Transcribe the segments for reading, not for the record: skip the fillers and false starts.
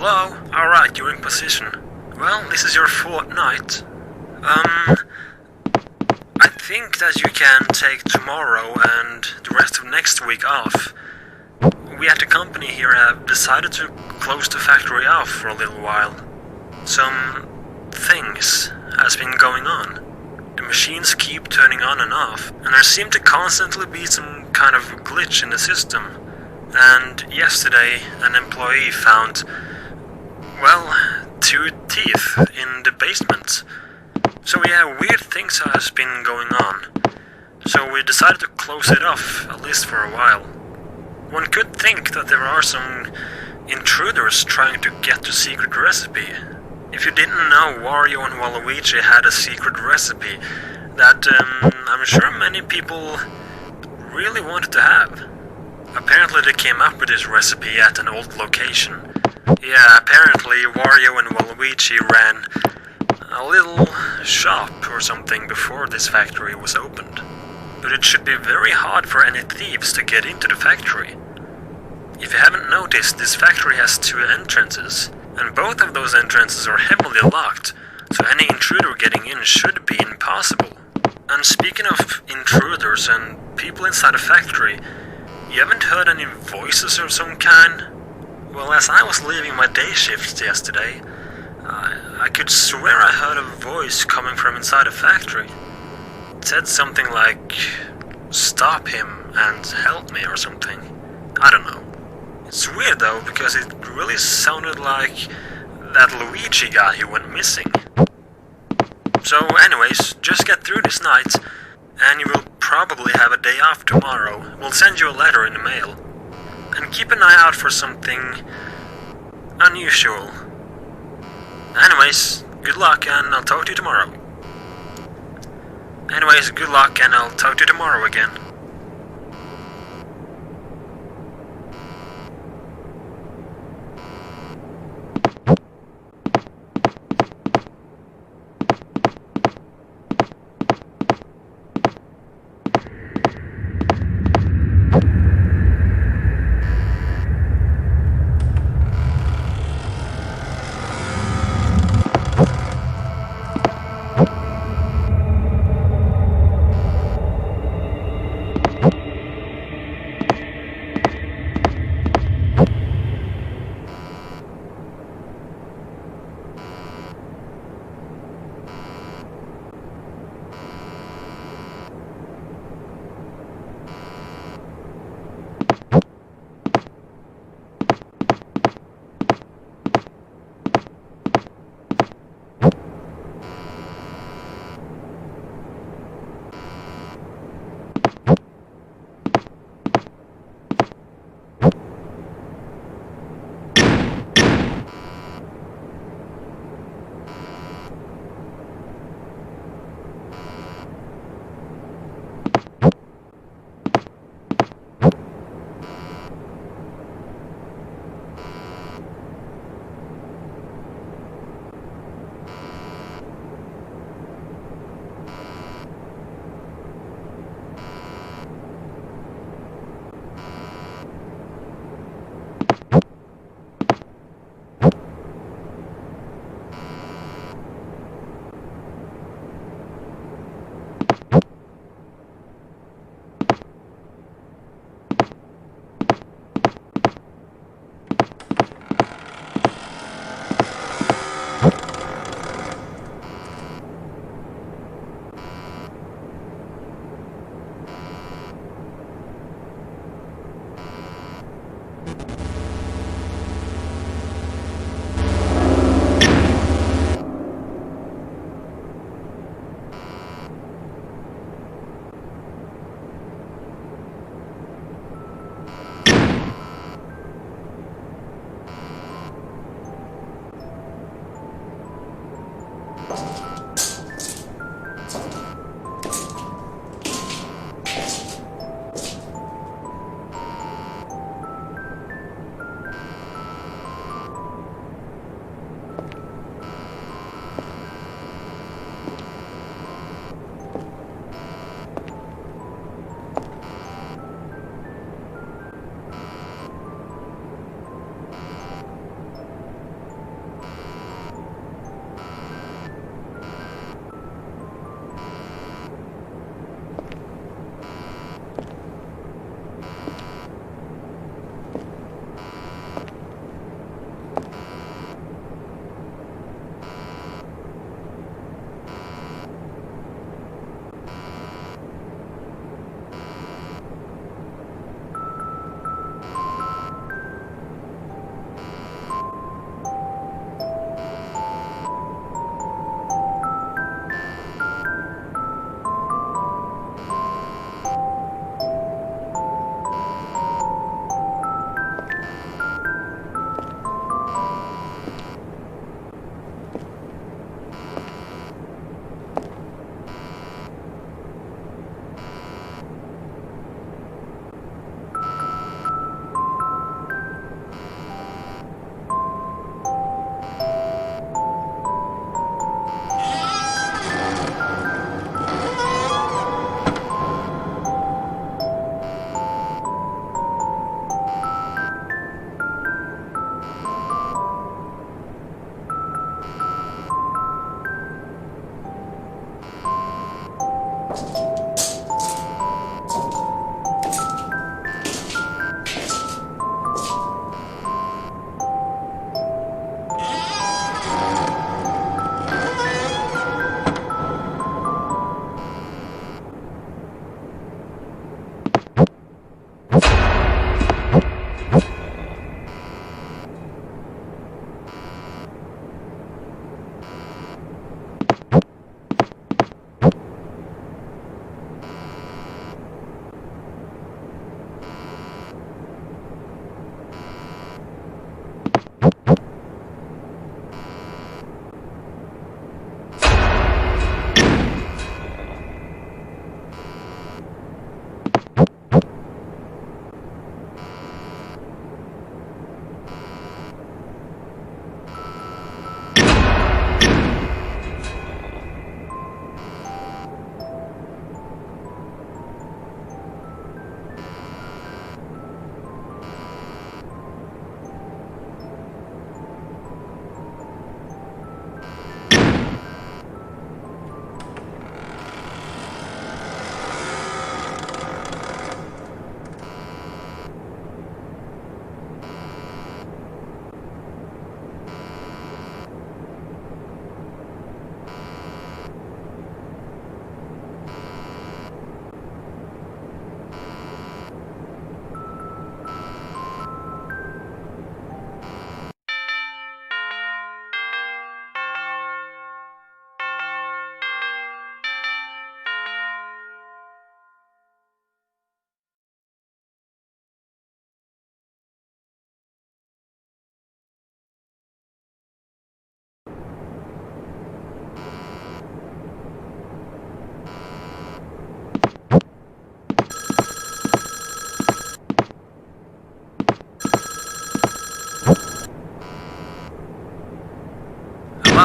Hello? Alright, you're in position. Well, this is your fourth night. I think that you can take tomorrow and the rest of next week off. We at the company here have decided to close the factory off for a little while. Some things has been going on. The machines keep turning on and off, and there seem to constantly be some kind of glitch in the system. And yesterday, an employee found, well, 2 teeth in the basement. So yeah, weird things has been going on. So we decided to close it off, at least for a while. One could think that there are some intruders trying to get the secret recipe. If you didn't know, Wario and Waluigi had a secret recipe that I'm sure many people really wanted to have. Apparently they came up with this recipe at an old location. Yeah, apparently Wario and Waluigi ran a little shop or something before this factory was opened. But it should be very hard for any thieves to get into the factory. If you haven't noticed, this factory has 2 entrances, and both of those entrances are heavily locked, so any intruder getting in should be impossible. And speaking of intruders and people inside a factory, you haven't heard any voices of some kind? Well, as I was leaving my day shift yesterday, I could swear I heard a voice coming from inside a factory. It said something like, "Stop him and help me" or something. I don't know. It's weird though, because it really sounded like that Luigi guy who went missing. So anyways, just get through this night, and you will probably have a day off tomorrow. We'll send you a letter in the mail. And keep an eye out for something unusual. Anyways, good luck and I'll talk to you tomorrow. Anyways, good luck and I'll talk to you tomorrow again.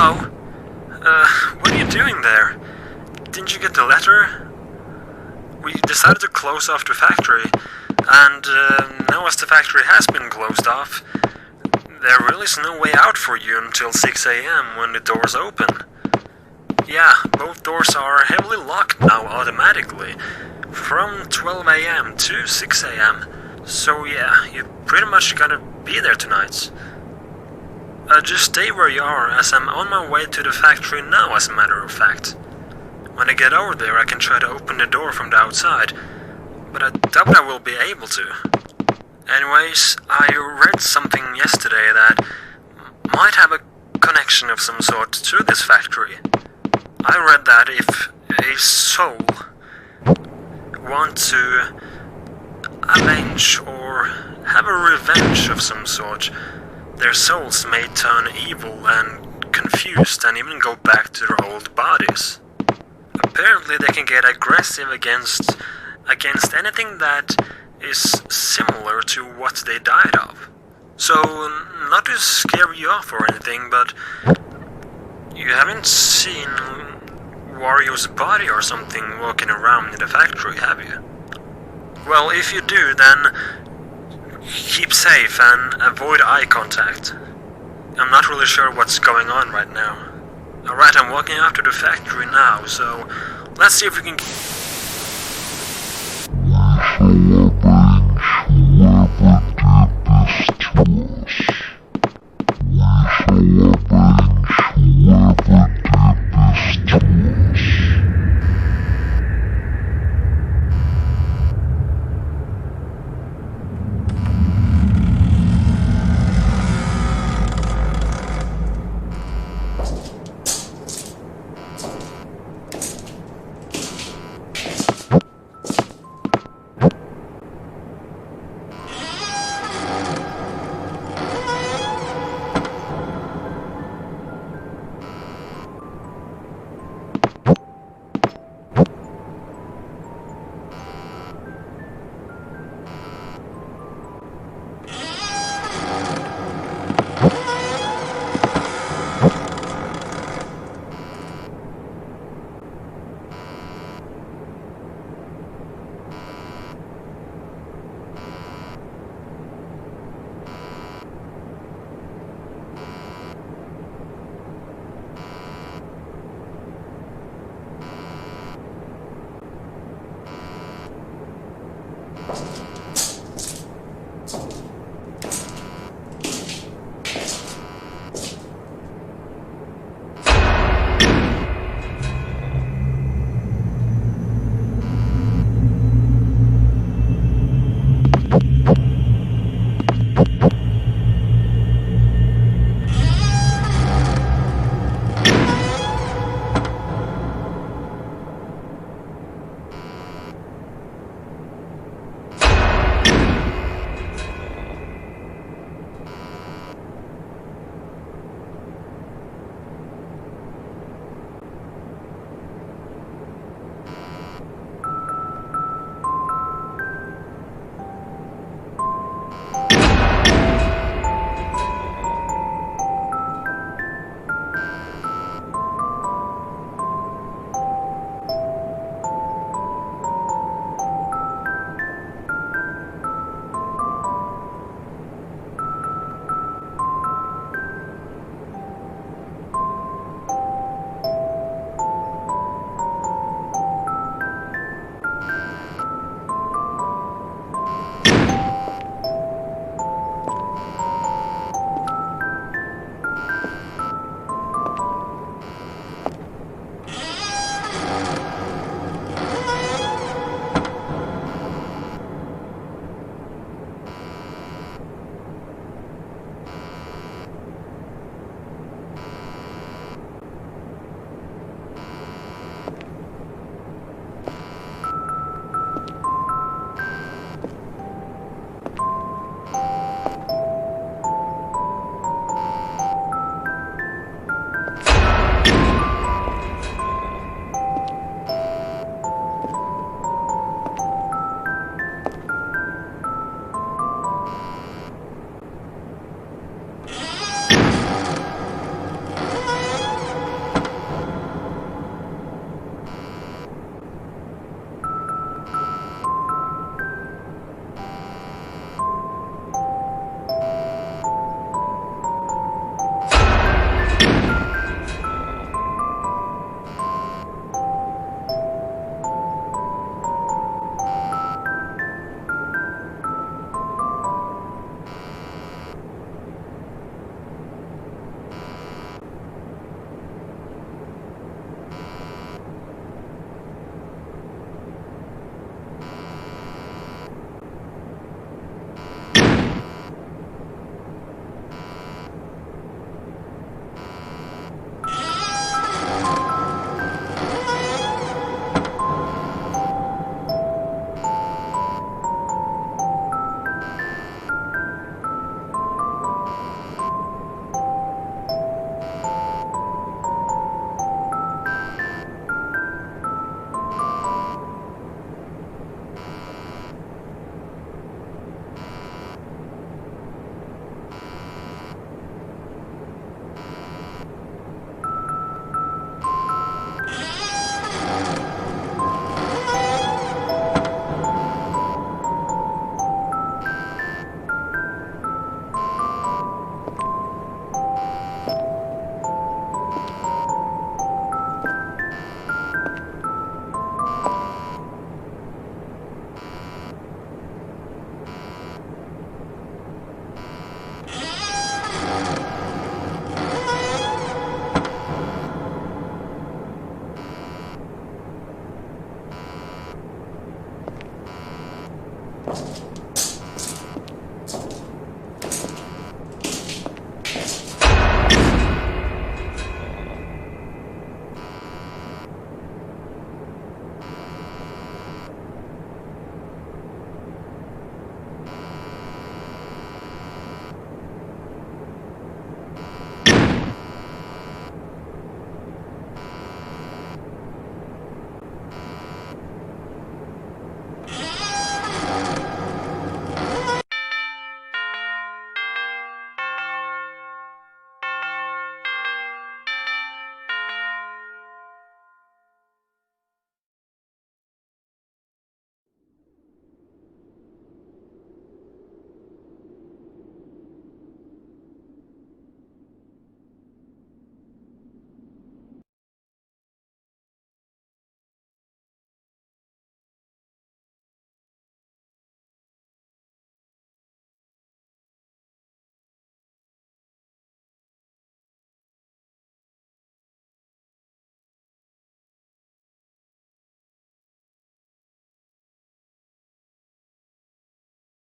Hello? What are you doing there? Didn't you get the letter? We decided to close off the factory, and now as the factory has been closed off, there really is no way out for you until 6 AM when the doors open. Yeah, both doors are heavily locked now automatically, from 12 AM to 6 AM. So yeah, you pretty much gotta be there tonight. Just stay where you are, as I'm on my way to the factory now, as a matter of fact. When I get over there, I can try to open the door from the outside, but I doubt I will be able to. Anyways, I read something yesterday that might have a connection of some sort to this factory. I read that if a soul wants to avenge or have a revenge of some sort, their souls may turn evil and confused and even go back to their old bodies. Apparently they can get aggressive against anything that is similar to what they died of. So, not to scare you off or anything, but you haven't seen Wario's body or something walking around in the factory, have you? Well, if you do, then keep safe and avoid eye contact. I'm not really sure what's going on right now. Alright, I'm walking out to the factory now, so let's see if we can